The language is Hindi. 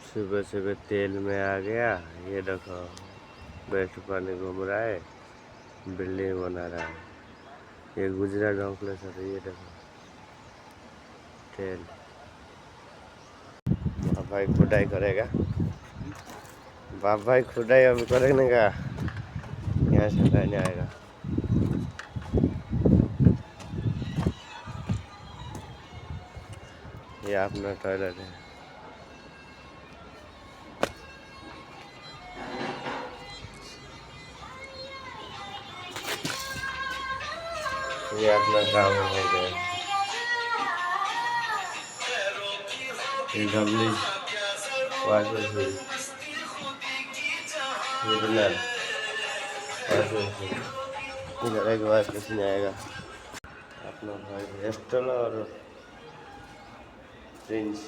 सुबह सुबह तेल में आ गया। ये देखो वेस्ट पानी घूम रहा है, बिल्डिंग बना रहा है। ये गुजरा गांव के सर, ये देखो तेल। बाप भाई खुदाई करेगा, बाप भाई खुदाई अभी करेगा, यहाँ से रहने आएगा। ये अपना टॉयलेट है। ये अपना काम हो गया। गमली इधर एक बार कुछ नहीं आएगा। अपना भाई स्टॉल और प्रिंस।